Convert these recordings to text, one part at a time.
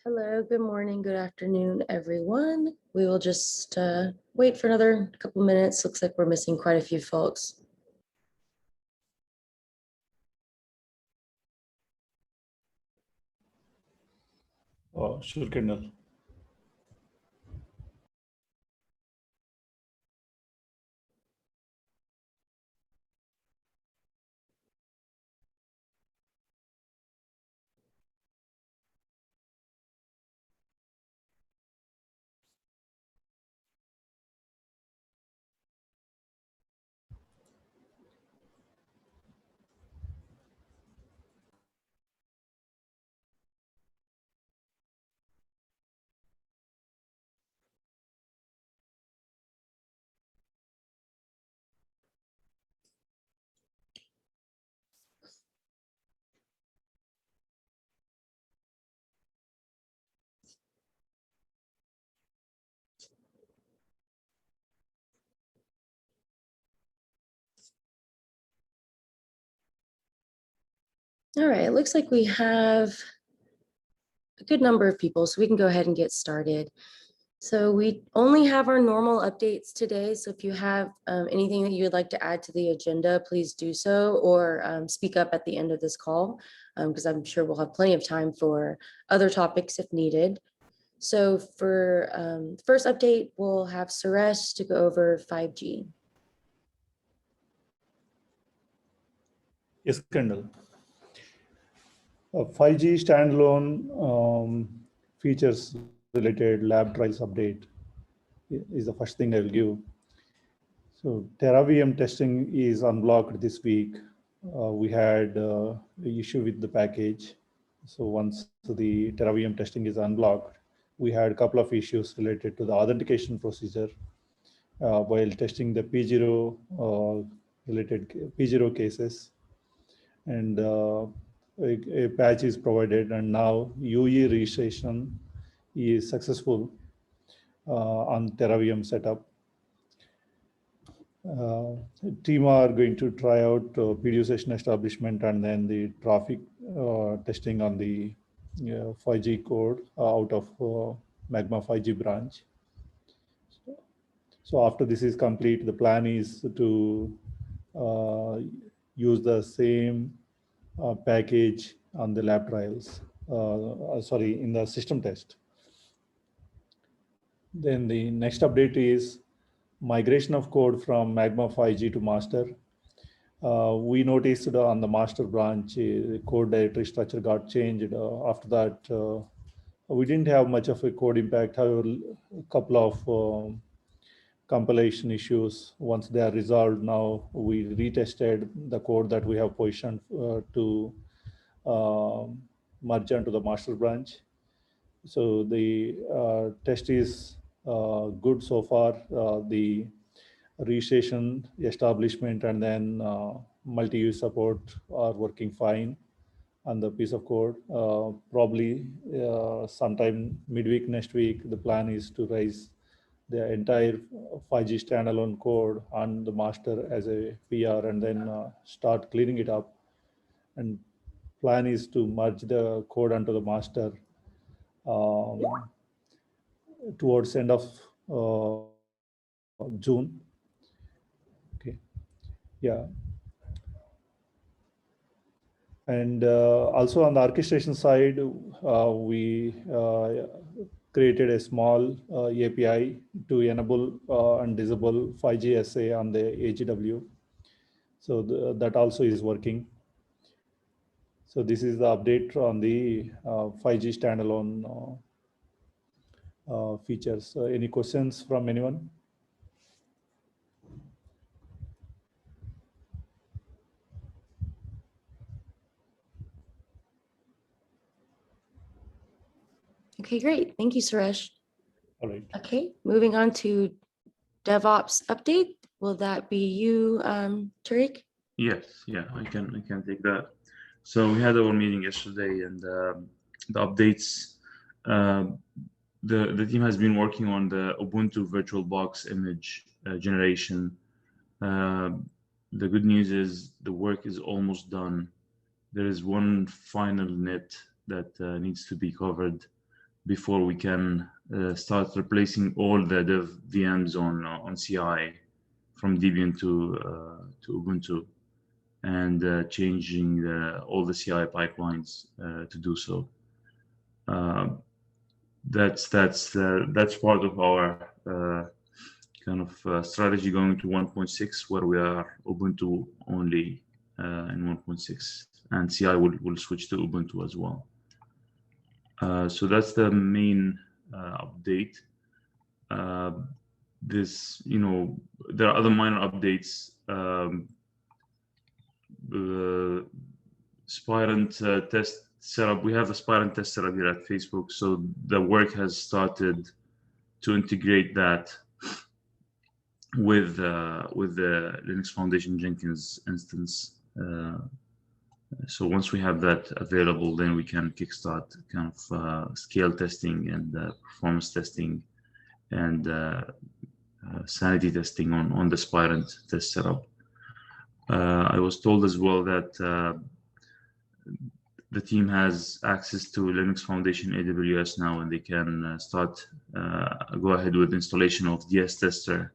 Hello, good morning, good afternoon, everyone. We will just wait for another couple minutes. Looks like we're missing quite a few folks. Sure, Kendall. All right, it looks like we have a good number of people, so we can go ahead and get started. So we only have our normal updates today. So if you have anything that you would like to add to the agenda, please do so, or speak up at the end of this call, because I'm sure we'll have plenty of time for other topics if needed. So for first update, we'll have Suresh to go over 5G. Yes, Kendall. 5G standalone features related lab trials update is the first thing I will give. So TeraVM testing is unblocked this week. We had an issue with the package. So once the TeraVM testing is unblocked, we had a couple of issues related to the authentication procedure while testing the P0 related P0 cases. And a patch is provided, and now UE registration is successful on TeraVM setup. Team are going to try out PDU session establishment and then the traffic testing on the 5G code out of Magma 5G branch. So after this is complete, the plan is to use the same package on the lab trials, in the system test. Then the next update is migration of code from Magma 5G to master. We noticed on the master branch, code directory structure got changed. After that, we didn't have much of a code impact. However, a couple of compilation issues, once they are resolved, now we retested the code that we have positioned to merge onto the master branch. So the test is good so far. The registration, establishment, and then multi-use support are working fine on the piece of code. Probably sometime midweek next week, the plan is to raise the entire 5G standalone code on the master as a PR and then start cleaning it up. And plan is to merge the code onto the master towards end of June. Okay, yeah. And also on the orchestration side, we created a small API to enable and disable 5G SA on the AGW. So that also is working. So this is the update on the 5G standalone features. Any questions from anyone? Okay, great. Thank you, Suresh. All right. Okay, moving on to DevOps update. Will that be you, Tariq? Yes, yeah, I can take that. So we had our meeting yesterday, and the updates. The team has been working on the Ubuntu VirtualBox image generation. The good news is the work is almost done. There is one final net that needs to be covered. before we can start replacing all the dev VMs on CI from Debian to Ubuntu, and changing all the CI pipelines to do so. That's part of our kind of strategy going to 1.6, where we are Ubuntu only in 1.6, and CI will switch to Ubuntu as well. So that's the main update. There are other minor updates. The Spirent test setup. We have a Spirent test setup here at Facebook, so the work has started to integrate that with the Linux Foundation Jenkins instance. So once we have that available, then we can kickstart kind of scale testing and performance testing and sanity testing on the Spirent test setup. I was told as well that the team has access to Linux Foundation AWS now, and they can go ahead with installation of DS Tester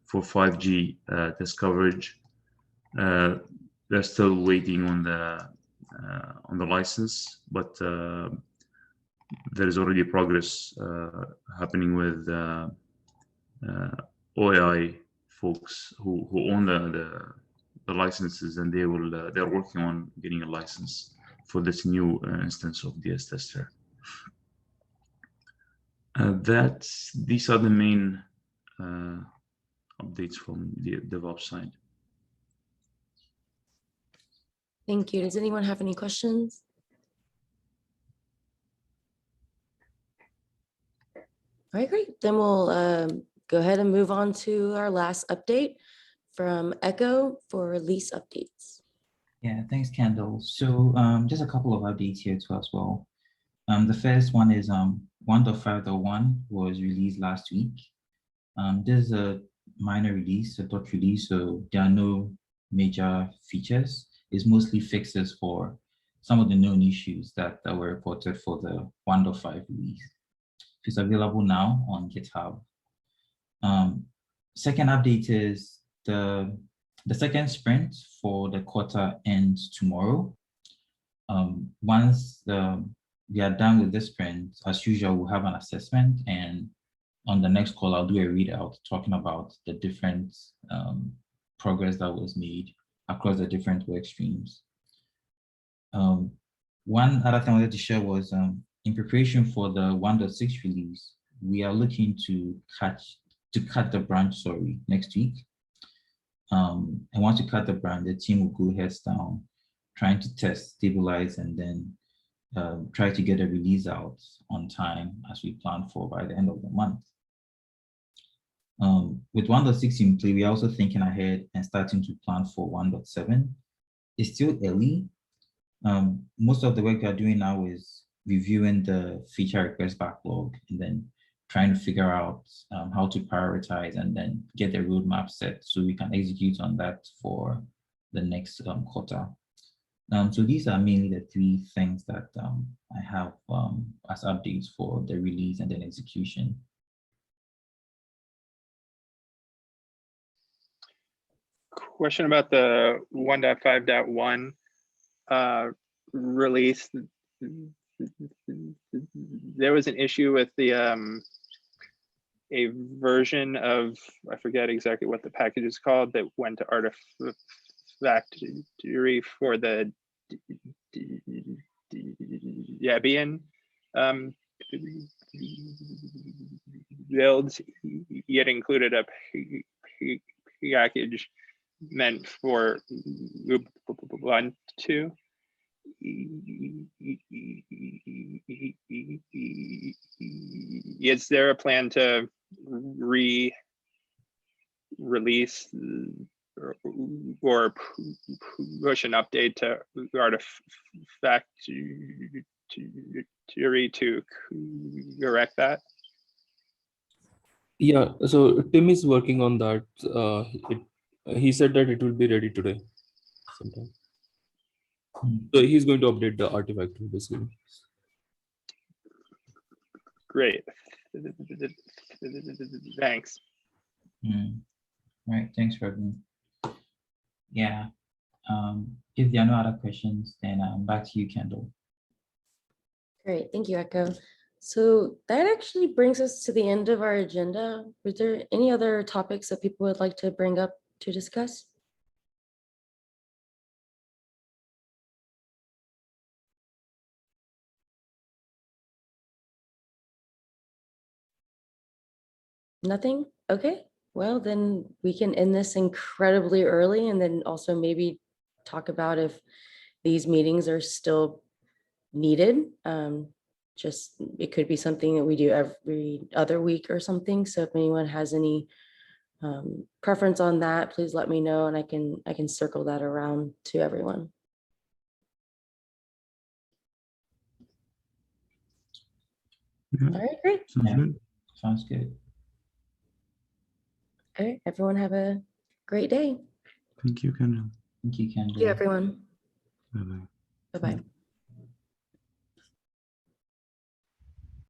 for 5G test coverage. They're still waiting on the license, but there is already progress happening with OAI folks who own the licenses, and they're working on getting a license for this new instance of DS Tester. These are the main updates from the DevOps side. Thank you. Does anyone have any questions? All right, great. Then we'll go ahead and move on to our last update from Echo for release updates. Yeah, thanks, Kendall. So just a couple of updates here too as well. The first one is 1.5.1 was released last week. This is a minor release, a dot release, so there are no major features. It's mostly fixes for some of the known issues that were reported for the 1.5 release. It's available now on GitHub. Second update is the second sprint for the quarter ends tomorrow. Once we are done with this sprint, as usual, we'll have an assessment, and on the next call, I'll do a readout talking about the different progress that was made across the different work streams. One other thing I wanted to share was in preparation for the 1.6 release, we are looking to cut the branch, next week. And once you cut the branch, the team will go heads down, trying to test, stabilize, and then try to get a release out on time as we plan for by the end of the month. With 1.6 in play, we're also thinking ahead and starting to plan for 1.7. It's still early. Most of the work we are doing now is reviewing the feature request backlog and then trying to figure out how to prioritize and then get the roadmap set so we can execute on that for the next quarter. So these are mainly the three things that I have as updates for the release and then execution. Question about the 1.5.1 release. There was an issue with the a version of, I forget exactly what the package is called, that went to Artifactory for the Debian builds. Yet included a package meant for Ubuntu. Is there a plan to re-release or push an update to Artifactory to correct that? Yeah, so Tim is working on that. He said that it will be ready today sometime. So he's going to update the artifact basically. Great. Thanks. Right, thanks, Rodney. Yeah. If there are no other questions, then back to you, Kendall. Great, thank you, Echo. So that actually brings us to the end of our agenda. Was there any other topics that people would like to bring up to discuss? Nothing? Okay, well, then we can end this incredibly early and then also maybe talk about if these meetings are still needed. Just, it could be something that we do every other week or something. So if anyone has any preference on that, please let me know and I can circle that around to everyone. Yeah, All right, great. sounds Yeah. good. Sounds good. All right, everyone have a great day. Thank you, Kendall. Thank you, Kendall. Thank you, everyone. Bye-bye. Bye-bye.